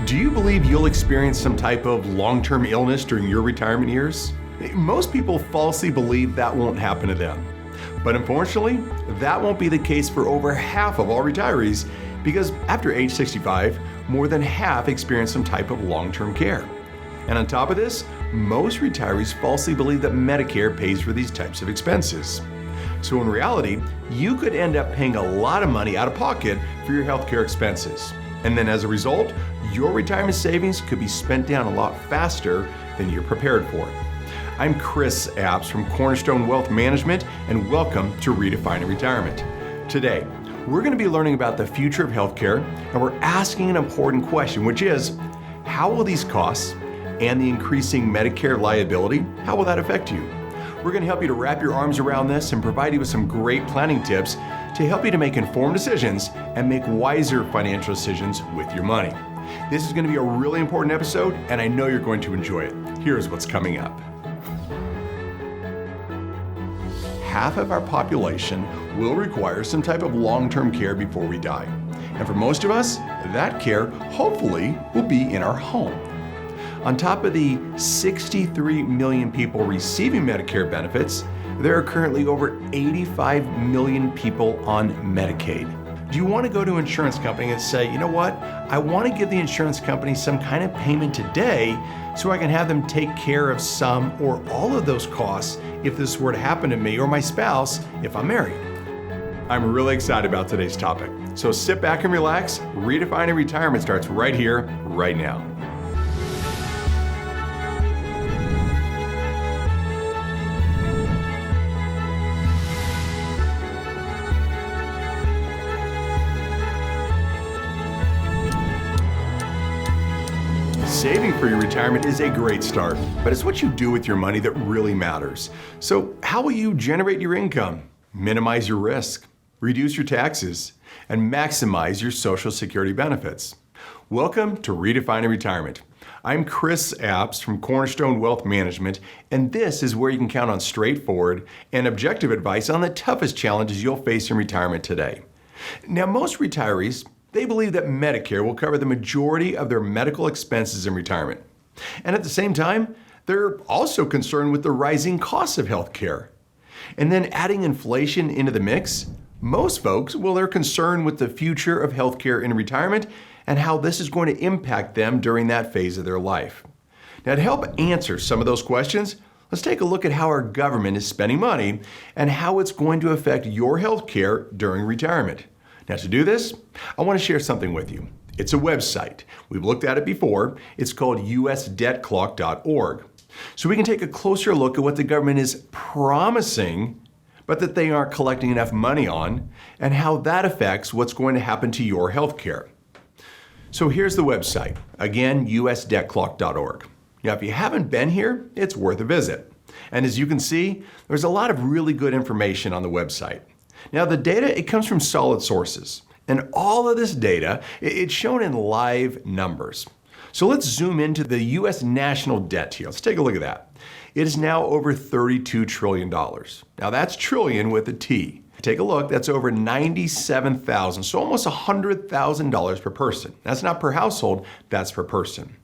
Do you believe you'll experience some type of long-term illness during your retirement years? Most people falsely believe that won't happen to them. But unfortunately, that won't be the case for over half of all retirees because after age 65, more than half experience some type of long-term care. And on top of this, most retirees falsely believe that Medicare pays for these types of expenses. So in reality, you could end up paying a lot of money out of pocket for your healthcare expenses. And then as a result, your retirement savings could be spent down a lot faster than you're prepared for. I'm Chris Abts from Cornerstone Wealth Management, and welcome to Redefining Retirement. Today, we're going to be learning about the future of healthcare, and we're asking an important question, which is, how will these costs and the increasing Medicare liability, how will that affect you? We're going to help you to wrap your arms around this and provide you with some great planning tips to help you to make informed decisions and make wiser financial decisions with your money. This is going to be a really important episode, and I know you're going to enjoy it. Here's what's coming up. Half of our population will require some type of long-term care before we die. And for most of us, that care hopefully will be in our home. On top of the 63 million people receiving Medicare benefits, there are currently over 85 million people on Medicaid. Do you want to go to an insurance company and say, you know what, I want to give the insurance company some kind of payment today so I can have them take care of some or all of those costs if this were to happen to me or my spouse if I'm married? I'm really excited about today's topic. So sit back and relax. Redefining Retirement starts right here, right now. Saving for your retirement is a great start, but it's what you do with your money that really matters. So how will you generate your income, minimize your risk, reduce your taxes, and maximize your Social Security benefits? Welcome to Redefining Retirement. I'm Chris Abts from Cornerstone Wealth Management, and this is where you can count on straightforward and objective advice on the toughest challenges you'll face in retirement today. Now, most retirees, they believe that Medicare will cover the majority of their medical expenses in retirement. And at the same time, they're also concerned with the rising costs of health care. And then adding inflation into the mix, most folks, well, they're concerned with the future of healthcare in retirement and how this is going to impact them during that phase of their life. Now, to help answer some of those questions, let's take a look at how our government is spending money and how it's going to affect your healthcare during retirement. Now, to do this, I want to share something with you. It's a website. We've looked at it before. It's called usdebtclock.org. So we can take a closer look at what the government is promising, but that they aren't collecting enough money on, and how that affects what's going to happen to your health care. So here's the website. Again, usdebtclock.org. Now, if you haven't been here, it's worth a visit. And as you can see, there's a lot of really good information on the website. Now, the data, it comes from solid sources. And all of this data, it's shown in live numbers. So let's zoom into the U.S. national debt here. Let's take a look at that. It is now over $32 trillion. Now, that's trillion with a T. Take a look, that's over $97,000, so almost $100,000 per person. That's not per household, that's per person.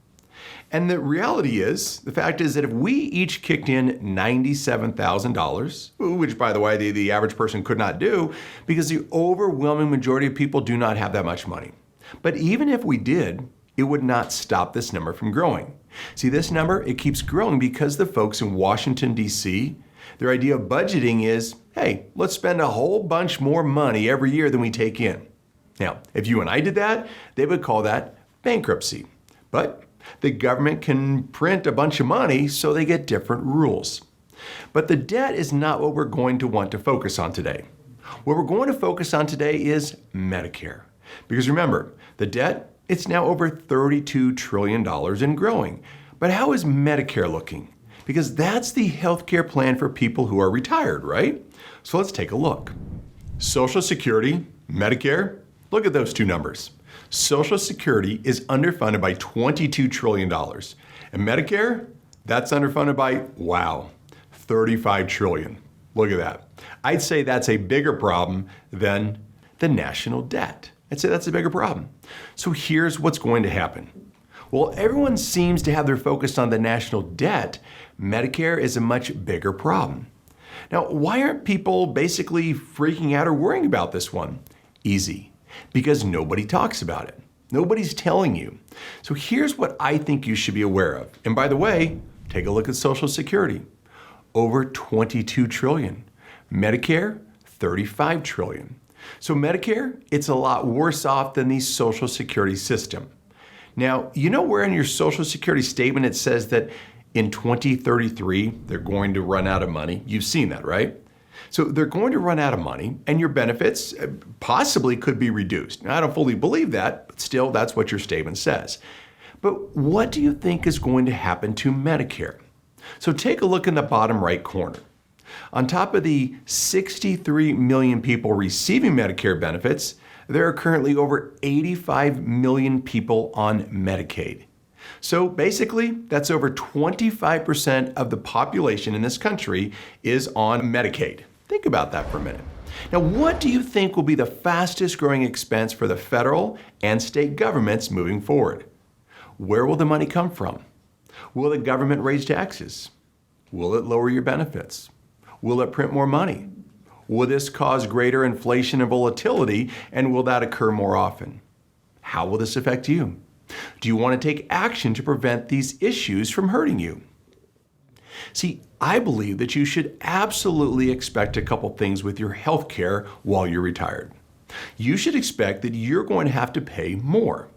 And the reality is, the fact is that if we each kicked in $97,000, which by the way, the average person could not do because the overwhelming majority of people do not have that much money. But even if we did, it would not stop this number from growing. See, this number, it keeps growing because the folks in Washington, D.C., their idea of budgeting is, hey, let's spend a whole bunch more money every year than we take in. Now, if you and I did that, they would call that bankruptcy. But the government can print a bunch of money, so they get different rules. But the debt is not what we're going to want to focus on today. What we're going to focus on today is Medicare. Because remember, the debt, it's now over $32 trillion and growing. But how is Medicare looking? Because that's the healthcare plan for people who are retired, right? So let's take a look. Social Security, Medicare, look at those two numbers. Social Security is underfunded by $22 trillion. And Medicare, that's underfunded by, wow, $35 trillion. Look at that. I'd say that's a bigger problem than the national debt. I'd say that's a bigger problem. So here's what's going to happen. While everyone seems to have their focus on the national debt, Medicare is a much bigger problem. Now, why aren't people basically freaking out or worrying about this one? Easy. Because nobody talks about it. Nobody's telling you. So here's what I think you should be aware of. And by the way, take a look at Social Security. Over $22 trillion. Medicare, $35 trillion. So Medicare, it's a lot worse off than the Social Security system. Now, you know where in your Social Security statement it says that in 2033, they're going to run out of money? You've seen that, right? So they're going to run out of money and your benefits possibly could be reduced. Now, I don't fully believe that, but still, that's what your statement says. But what do you think is going to happen to Medicare? So take a look in the bottom right corner. On top of the 63 million people receiving Medicare benefits, there are currently over 85 million people on Medicaid. So basically, that's over 25% of the population in this country is on Medicaid. Think about that for a minute. Now, what do you think will be the fastest growing expense for the federal and state governments moving forward? Where will the money come from? Will the government raise taxes? Will it lower your benefits? Will it print more money? Will this cause greater inflation and volatility, and will that occur more often? How will this affect you? Do you want to take action to prevent these issues from hurting you? See, I believe that you should absolutely expect a couple things with your health care while you're retired. You should expect that you're going to have to pay more.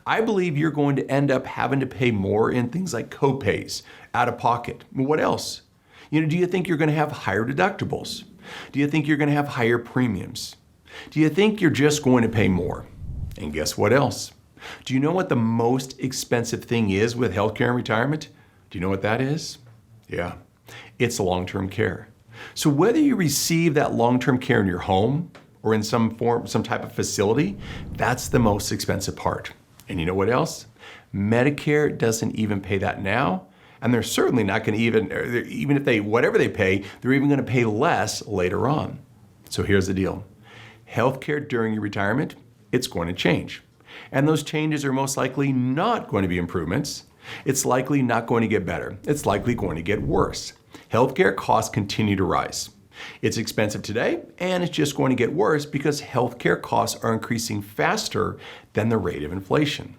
I believe you're going to end up having to pay more in things like copays, out of pocket. What else? Do you think you're going to have higher deductibles? Do you think you're going to have higher premiums? Do you think you're just going to pay more? And guess what else? Do you know what the most expensive thing is with healthcare and retirement? Do you know what that is? Yeah, it's long-term care. So whether you receive that long-term care in your home or in some type of facility, that's the most expensive part. And you know what else? Medicare doesn't even pay that now, and they're certainly not going to even if whatever they pay, they're even going to pay less later on. So here's the deal. Healthcare during your retirement, it's going to change. And those changes are most likely not going to be improvements. It's likely not going to get better. It's likely going to get worse. Healthcare costs continue to rise. It's expensive today, and it's just going to get worse because healthcare costs are increasing faster than the rate of inflation.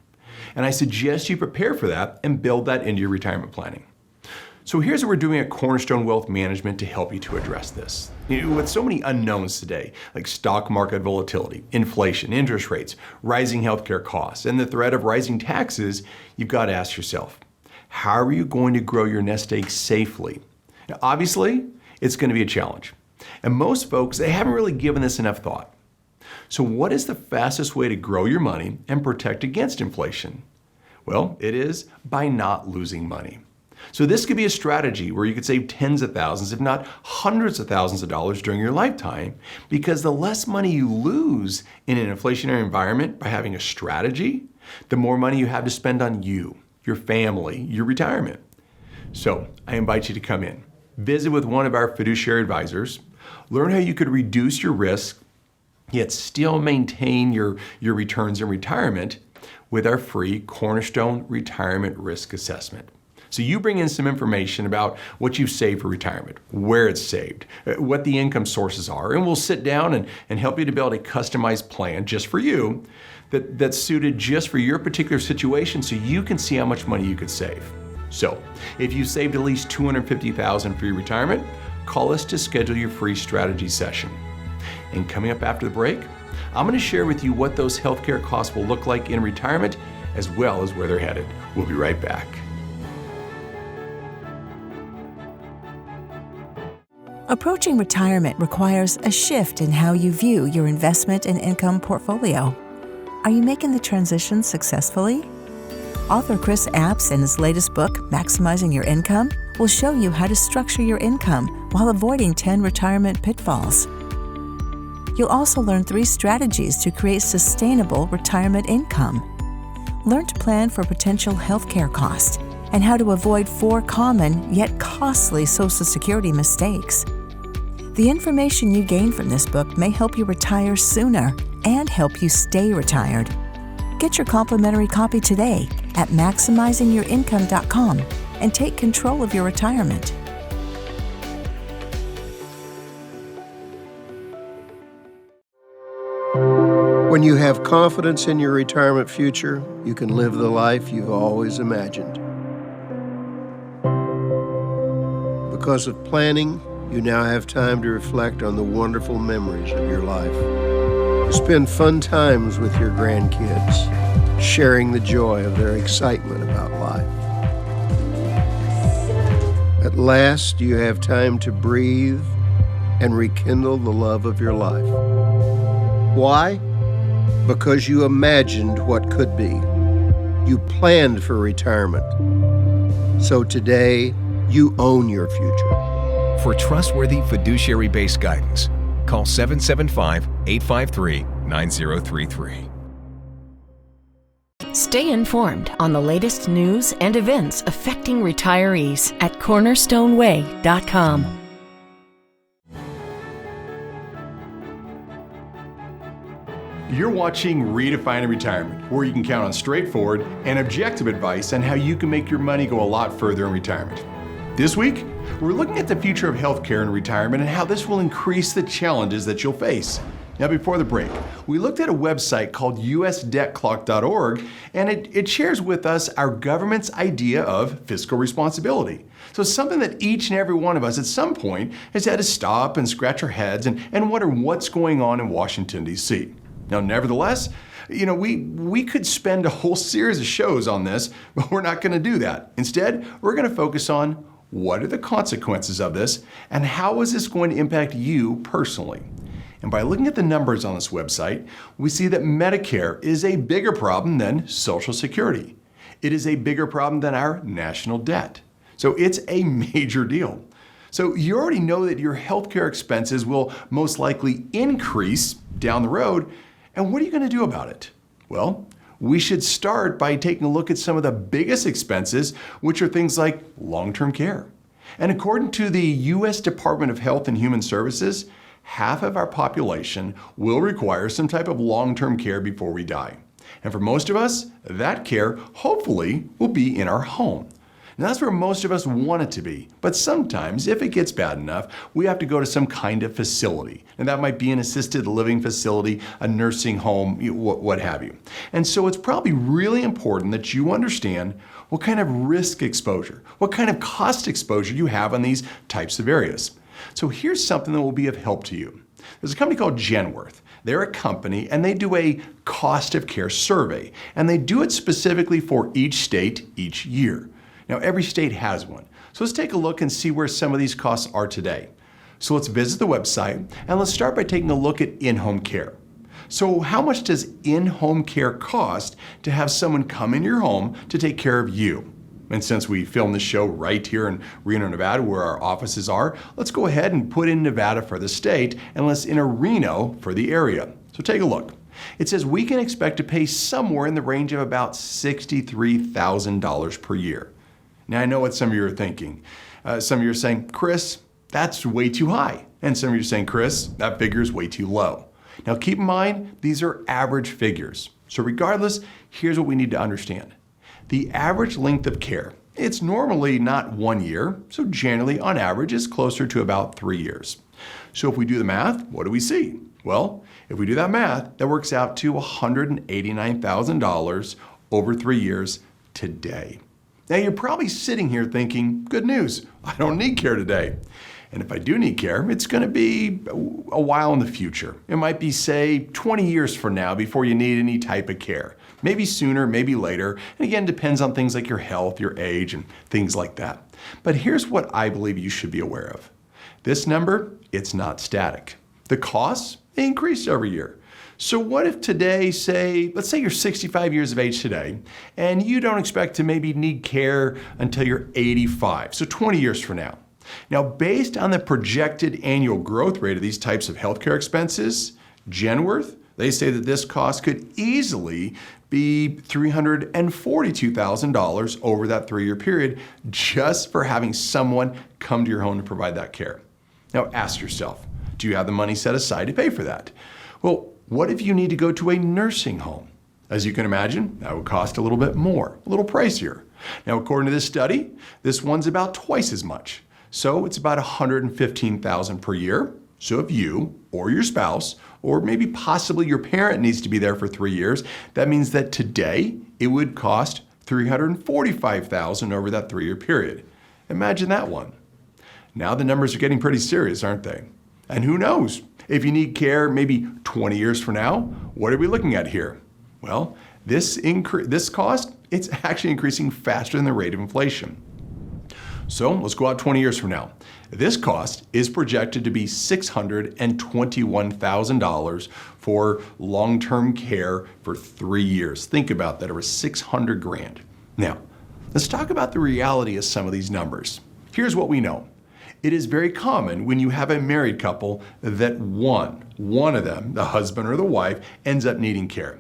And I suggest you prepare for that and build that into your retirement planning. So here's what we're doing at Cornerstone Wealth Management to help you to address this. With so many unknowns today, like stock market volatility, inflation, interest rates, rising healthcare costs, and the threat of rising taxes, you've got to ask yourself, how are you going to grow your nest egg safely? Now, obviously, it's going to be a challenge. And most folks, they haven't really given this enough thought. So what is the fastest way to grow your money and protect against inflation? Well, it is by not losing money. So this could be a strategy where you could save tens of thousands, if not hundreds of thousands of dollars during your lifetime, because the less money you lose in an inflationary environment by having a strategy, the more money you have to spend on you, your family, your retirement. So I invite you to come in, visit with one of our fiduciary advisors, learn how you could reduce your risk, yet still maintain your returns in retirement with our free Cornerstone Retirement Risk Assessment. So you bring in some information about what you've saved for retirement, where it's saved, what the income sources are, and we'll sit down and help you to build a customized plan just for you that's suited just for your particular situation so you can see how much money you could save. So if you saved at least $250,000 for your retirement, call us to schedule your free strategy session. And coming up after the break, I'm going to share with you what those healthcare costs will look like in retirement as well as where they're headed. We'll be right back. Approaching retirement requires a shift in how you view your investment and income portfolio. Are you making the transition successfully? Author Chris Abts, in his latest book, Maximizing Your Income, will show you how to structure your income while avoiding 10 retirement pitfalls. You'll also learn 3 strategies to create sustainable retirement income. Learn to plan for potential healthcare costs and how to avoid 4 common yet costly Social Security mistakes. The information you gain from this book may help you retire sooner and help you stay retired. Get your complimentary copy today at maximizingyouриncome.com and take control of your retirement. When you have confidence in your retirement future, you can live the life you've always imagined. Because of planning, you now have time to reflect on the wonderful memories of your life. Spend fun times with your grandkids, sharing the joy of their excitement about life. At last, you have time to breathe and rekindle the love of your life. Why? Because you imagined what could be. You planned for retirement. So today, you own your future. For trustworthy fiduciary-based guidance, call 775-853-9033. Stay informed on the latest news and events affecting retirees at cornerstoneway.com. You're watching Redefining Retirement, where you can count on straightforward and objective advice on how you can make your money go a lot further in retirement. This week, we're looking at the future of healthcare in retirement and how this will increase the challenges that you'll face. Now, before the break, we looked at a website called usdebtclock.org, and it shares with us our government's idea of fiscal responsibility. So something that each and every one of us at some point has had to stop and scratch our heads and wonder what's going on in Washington, D.C. Now, nevertheless, we could spend a whole series of shows on this, but we're not going to do that. Instead, we're going to focus on what are the consequences of this and how is this going to impact you personally. And by looking at the numbers on this website, we see that Medicare is a bigger problem than Social Security. It is a bigger problem than our national debt. So it's a major deal. So you already know that your healthcare expenses will most likely increase down the road. And what are you going to do about it? Well, we should start by taking a look at some of the biggest expenses, which are things like long-term care. And according to the U.S. Department of Health and Human Services, half of our population will require some type of long-term care before we die. And for most of us, that care hopefully will be in our home. Now, that's where most of us want it to be. But sometimes, if it gets bad enough, we have to go to some kind of facility. And that might be an assisted living facility, a nursing home, what have you. And so it's probably really important that you understand what kind of risk exposure, what kind of cost exposure you have on these types of areas. So here's something that will be of help to you. There's a company called Genworth. They're a company and they do a cost of care survey. And they do it specifically for each state each year. Now, every state has one. So let's take a look and see where some of these costs are today. So let's visit the website and let's start by taking a look at in-home care. So how much does in-home care cost to have someone come in your home to take care of you? And since we film this show right here in Reno, Nevada, where our offices are, let's go ahead and put in Nevada for the state and let's enter Reno for the area. So take a look. It says we can expect to pay somewhere in the range of about $63,000 per year. Now, I know what some of you are thinking. Some of you are saying, Chris, that's way too high. And some of you are saying, Chris, that figure is way too low. Now, keep in mind, these are average figures. So regardless, here's what we need to understand. The average length of care, it's normally not 1 year. So generally, on average, it's closer to about 3 years. So if we do the math, what do we see? Well, if we do that math, that works out to $189,000 over 3 years today. Now, you're probably sitting here thinking, good news, I don't need care today. And if I do need care, it's going to be a while in the future. It might be, say, 20 years from now before you need any type of care. Maybe sooner, maybe later. And again, depends on things like your health, your age, and things like that. But here's what I believe you should be aware of. This number, it's not static. The costs, they increase every year. So what if today, let's say you're 65 years of age today, and you don't expect to maybe need care until you're 85, so 20 years from now. Now, based on the projected annual growth rate of these types of healthcare expenses, Genworth, they say that this cost could easily be $342,000 over that 3-year period just for having someone come to your home to provide that care. Now, ask yourself, do you have the money set aside to pay for that? Well, what if you need to go to a nursing home? As you can imagine, that would cost a little bit more, a little pricier. Now, according to this study, this one's about twice as much. So it's about $115,000 per year. So if you or your spouse, or maybe possibly your parent needs to be there for 3 years, that means that today it would cost $345,000 over that 3-year period. Imagine that one. Now the numbers are getting pretty serious, aren't they? And who knows? If you need care maybe 20 years from now, what are we looking at here? Well, this cost, it's actually increasing faster than the rate of inflation. So let's go out 20 years from now. This cost is projected to be $621,000 for long-term care for 3 years. Think about that, over $600,000. Now, let's talk about the reality of some of these numbers. Here's what we know. It is very common when you have a married couple that one of them, the husband or the wife, ends up needing care.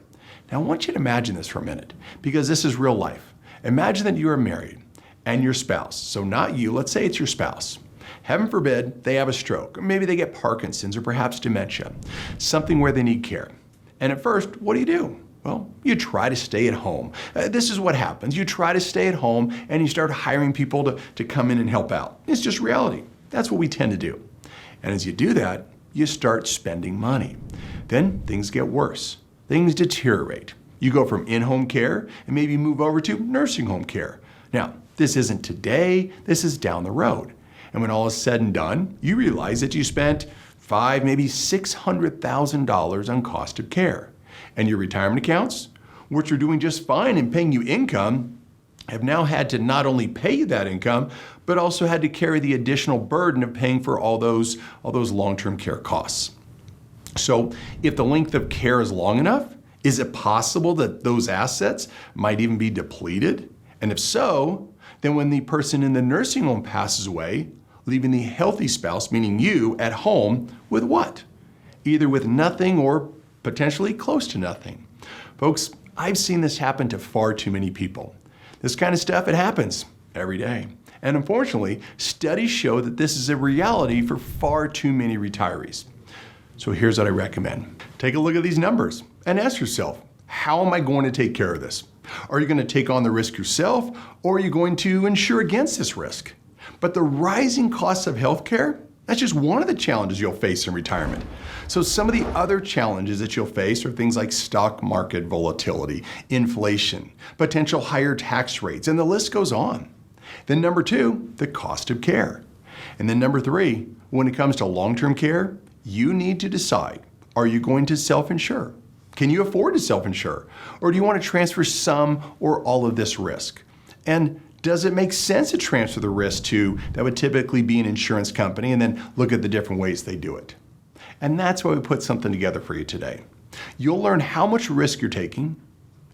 Now, I want you to imagine this for a minute, because this is real life. Imagine that you are married and your spouse, so not you, let's say it's your spouse. Heaven forbid, they have a stroke, or maybe they get Parkinson's or perhaps dementia, something where they need care. And at first, what do? Well, you try to stay at home. This is what happens. You try to stay at home and you start hiring people to come in and help out. It's just reality. That's what we tend to do. And as you do that, you start spending money. Then things get worse. Things deteriorate. You go from in-home care and maybe move over to nursing home care. Now, this isn't today, this is down the road. And when all is said and done, you realize that you spent $500,000, maybe $600,000 on cost of care. And your retirement accounts, which are doing just fine and paying you income, have now had to not only pay you that income, but also had to carry the additional burden of paying for all those long-term care costs. So if the length of care is long enough, is it possible that those assets might even be depleted? And if so, then when the person in the nursing home passes away, leaving the healthy spouse, meaning you, at home with what? Either with nothing or potentially close to nothing. Folks, I've seen this happen to far too many people. This kind of stuff, it happens every day. And unfortunately, studies show that this is a reality for far too many retirees. So here's what I recommend. Take a look at these numbers and ask yourself, how am I going to take care of this? Are you going to take on the risk yourself, or are you going to insure against this risk? But the rising costs of healthcare, that's just one of the challenges you'll face in retirement. So some of the other challenges that you'll face are things like stock market volatility, inflation, potential higher tax rates, and the list goes on. Then number 2, the cost of care. And then number 3, when it comes to long-term care, you need to decide, are you going to self-insure? Can you afford to self-insure? Or do you want to transfer some or all of this risk? And does it make sense to transfer the risk to that would typically be an insurance company and then look at the different ways they do it? And that's why we put something together for you today. You'll learn how much risk you're taking,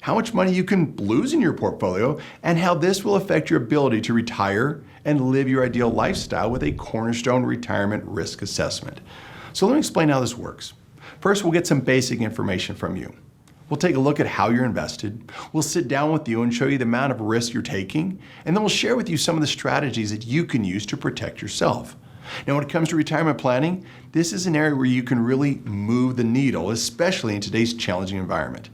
how much money you can lose in your portfolio, and how this will affect your ability to retire and live your ideal lifestyle with a cornerstone retirement risk assessment. So let me explain how this works. First, we'll get some basic information from you. We'll take a look at how you're invested. We'll sit down with you and show you the amount of risk you're taking, and then we'll share with you some of the strategies that you can use to protect yourself. Now, when it comes to retirement planning, this is an area where you can really move the needle, especially in today's challenging environment.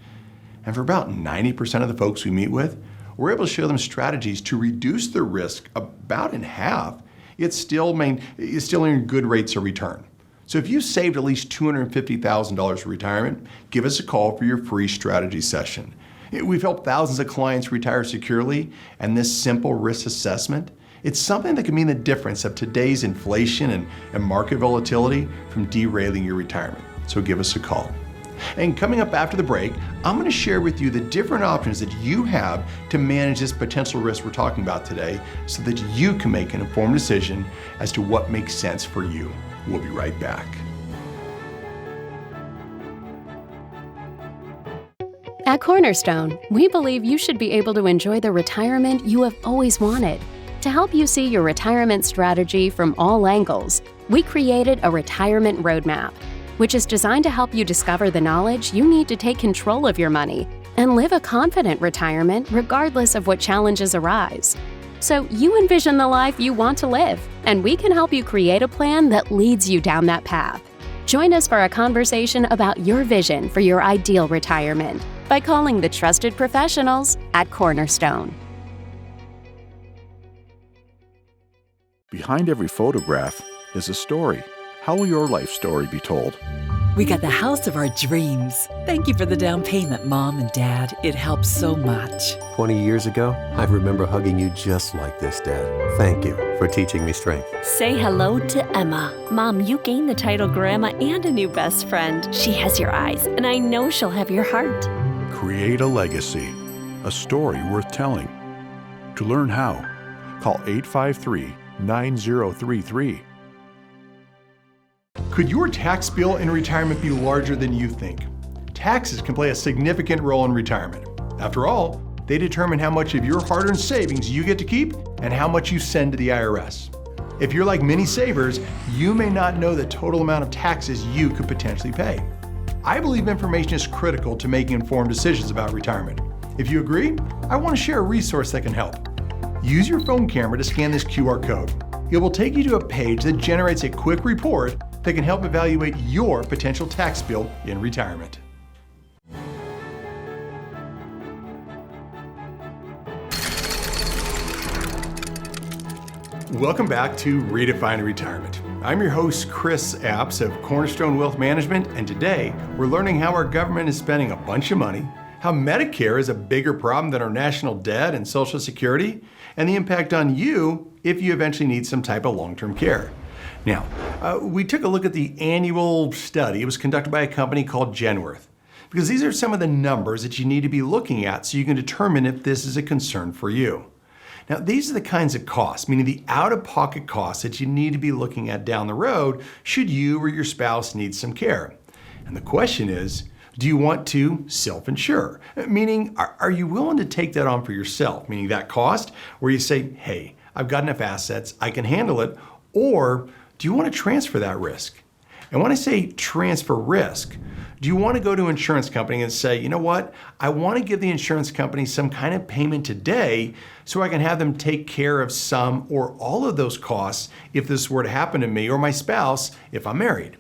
And for about 90% of the folks we meet with, we're able to show them strategies to reduce their risk about in half, yet still earn good rates of return. So if you saved at least $250,000 for retirement, give us a call for your free strategy session. We've helped thousands of clients retire securely, and this simple risk assessment, it's something that can mean the difference of today's inflation and market volatility from derailing your retirement. So give us a call. And coming up after the break, I'm going to share with you the different options that you have to manage this potential risk we're talking about today so that you can make an informed decision as to what makes sense for you. We'll be right back. At Cornerstone, we believe you should be able to enjoy the retirement you have always wanted. To help you see your retirement strategy from all angles, we created a retirement roadmap, which is designed to help you discover the knowledge you need to take control of your money and live a confident retirement regardless of what challenges arise. So you envision the life you want to live, and we can help you create a plan that leads you down that path. Join us for a conversation about your vision for your ideal retirement. by calling the trusted professionals at Cornerstone. Behind every photograph is a story. How will your life story be told? We got the house of our dreams. Thank you for the down payment, Mom and Dad. It helps so much. 20 years ago, I remember hugging you just like this, Dad. Thank you for teaching me strength. Say hello to Emma. Mom, you gained the title Grandma and a new best friend. She has your eyes, and I know she'll have your heart. Create a legacy, a story worth telling. To learn how, call 853-9033. Could your tax bill in retirement be larger than you think? Taxes can play a significant role in retirement. After all, they determine how much of your hard-earned savings you get to keep and how much you send to the IRS. If you're like many savers, you may not know the total amount of taxes you could potentially pay. I believe information is critical to making informed decisions about retirement. If you agree, I want to share a resource that can help. Use your phone camera to scan this QR code. It will take you to a page that generates a quick report that can help evaluate your potential tax bill in retirement. Welcome back to Redefining Retirement. I'm your host, Chris Abts of Cornerstone Wealth Management, and today we're learning how our government is spending a bunch of money, how Medicare is a bigger problem than our national debt and Social Security, and the impact on you if you eventually need some type of long-term care. Now, we took a look at the annual study. It was conducted by a company called Genworth, because these are some of the numbers that you need to be looking at so you can determine if this is a concern for you. Now, these are the kinds of costs, meaning the out-of-pocket costs that you need to be looking at down the road should you or your spouse need some care. And the question is, do you want to self-insure? Meaning, are you willing to take that on for yourself? Meaning that cost where you say, hey, I've got enough assets, I can handle it, or do you want to transfer that risk? And when I say transfer risk, do you want to go to an insurance company and say, you know what, I want to give the insurance company some kind of payment today so I can have them take care of some or all of those costs if this were to happen to me or my spouse if I'm married?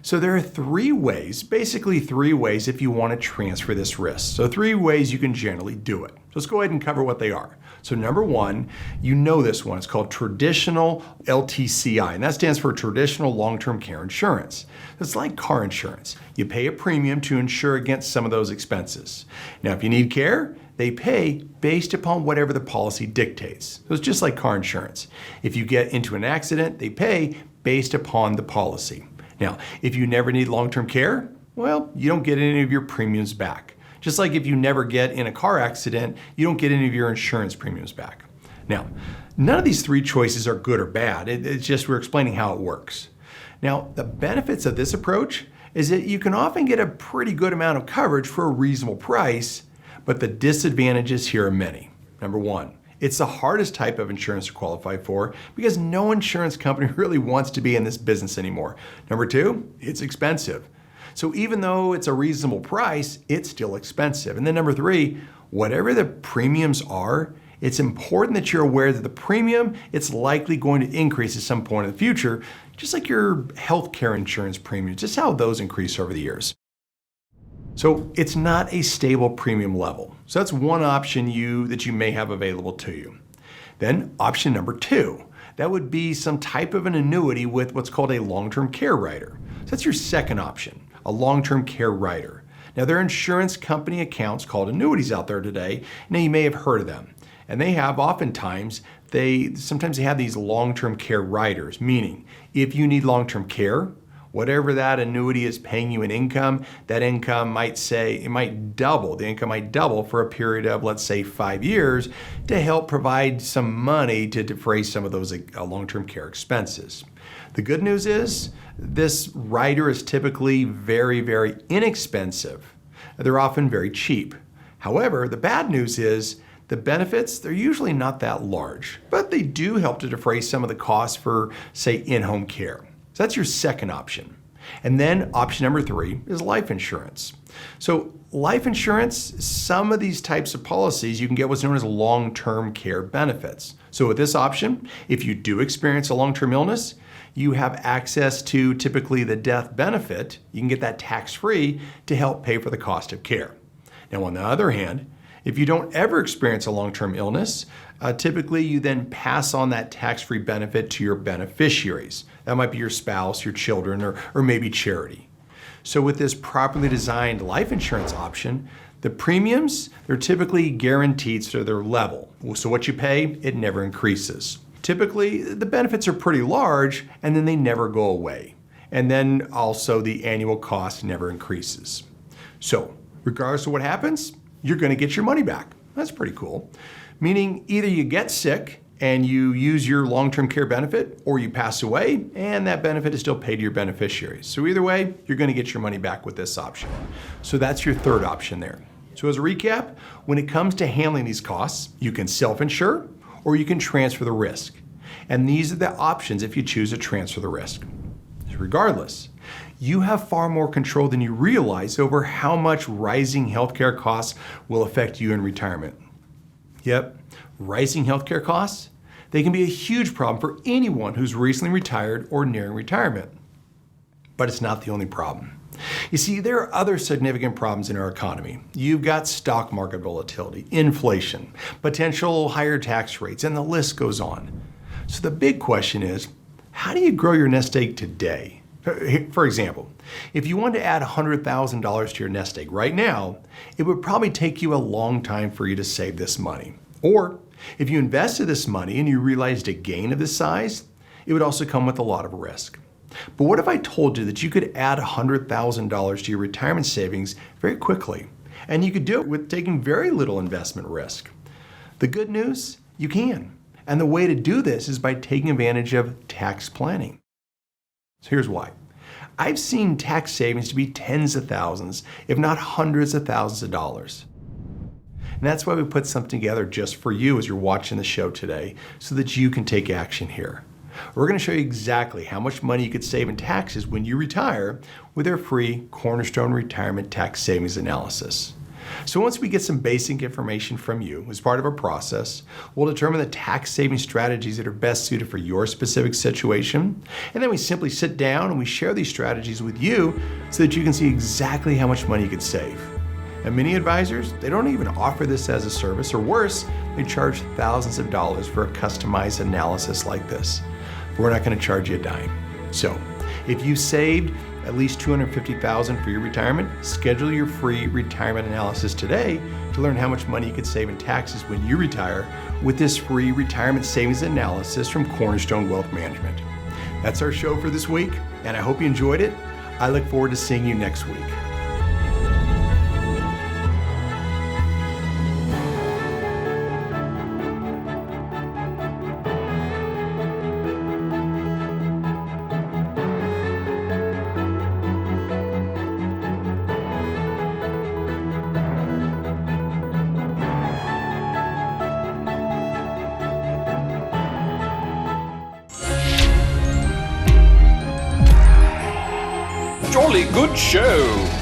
So there are three ways if you want to transfer this risk. So three ways you can generally do it. So let's go ahead and cover what they are. So number one, you know this one, it's called traditional LTCI, and that stands for traditional long-term care insurance. It's like car insurance. You pay a premium to insure against some of those expenses. Now, if you need care, they pay based upon whatever the policy dictates. So it's just like car insurance. If you get into an accident, they pay based upon the policy. Now, if you never need long-term care, well, you don't get any of your premiums back. Just like if you never get in a car accident, you don't get any of your insurance premiums back. Now, none of these three choices are good or bad. It's just we're explaining how it works. Now, the benefits of this approach is that you can often get a pretty good amount of coverage for a reasonable price, but the disadvantages here are many. Number one, it's the hardest type of insurance to qualify for because no insurance company really wants to be in this business anymore. Number two, it's expensive. So even though it's a reasonable price, it's still expensive. And then number three, whatever the premiums are, it's important that you're aware that the premium, it's likely going to increase at some point in the future, just like your healthcare insurance premiums, just how those increase over the years. So it's not a stable premium level. So that's one option that you may have available to you. Then option number two, that would be some type of an annuity with what's called a long-term care rider. So that's your second option, a long-term care rider. Now there are insurance company accounts called annuities out there today. Now you may have heard of them. And they have sometimes they have these long-term care riders, meaning if you need long-term care, whatever that annuity is paying you in income, that income might double. The income might double for a period of, let's say, 5 years to help provide some money to defray some of those long-term care expenses. The good news is this rider is typically very, very inexpensive. They're often very cheap. However, the bad news is the benefits, they're usually not that large, but they do help to defray some of the costs for, say, in-home care. So that's your second option. And then option number three is life insurance. So life insurance, some of these types of policies, you can get what's known as long-term care benefits. So with this option, if you do experience a long-term illness, you have access to typically the death benefit. You can get that tax-free to help pay for the cost of care. Now, on the other hand, if you don't ever experience a long-term illness, typically you then pass on that tax-free benefit to your beneficiaries. That might be your spouse, your children, or maybe charity. So with this properly designed life insurance option, the premiums, they're typically guaranteed so they're level. So what you pay, it never increases. Typically, the benefits are pretty large and then they never go away. And then also the annual cost never increases. So regardless of what happens, you're going to get your money back. That's pretty cool. Meaning either you get sick and you use your long-term care benefit, or you pass away and that benefit is still paid to your beneficiaries. So either way, you're going to get your money back with this option. So that's your third option there. So as a recap, when it comes to handling these costs, you can self-insure or you can transfer the risk. And these are the options if you choose to transfer the risk. Regardless, you have far more control than you realize over how much rising healthcare costs will affect you in retirement. Yep, rising healthcare costs, they can be a huge problem for anyone who's recently retired or nearing retirement. But it's not the only problem. You see, there are other significant problems in our economy. You've got stock market volatility, inflation, potential higher tax rates, and the list goes on. So the big question is, how do you grow your nest egg today? For example, if you want to add $100,000 to your nest egg right now, it would probably take you a long time for you to save this money. Or if you invested this money and you realized a gain of this size, it would also come with a lot of risk. But what if I told you that you could add $100,000 to your retirement savings very quickly, and you could do it with taking very little investment risk? The good news, you can. And the way to do this is by taking advantage of tax planning. So here's why. I've seen tax savings to be tens of thousands, if not hundreds of thousands of dollars. And that's why we put something together just for you as you're watching the show today, so that you can take action here. We're going to show you exactly how much money you could save in taxes when you retire with our free Cornerstone Retirement Tax Savings Analysis. So once we get some basic information from you as part of our process, we'll determine the tax saving strategies that are best suited for your specific situation. And then we simply sit down and we share these strategies with you so that you can see exactly how much money you could save. And many advisors, they don't even offer this as a service, or worse, they charge thousands of dollars for a customized analysis like this. But we're not going to charge you a dime. So if you saved at least $250,000 for your retirement, schedule your free retirement analysis today to learn how much money you could save in taxes when you retire with this free retirement savings analysis from Cornerstone Wealth Management. That's our show for this week, and I hope you enjoyed it. I look forward to seeing you next week. Jolly good show.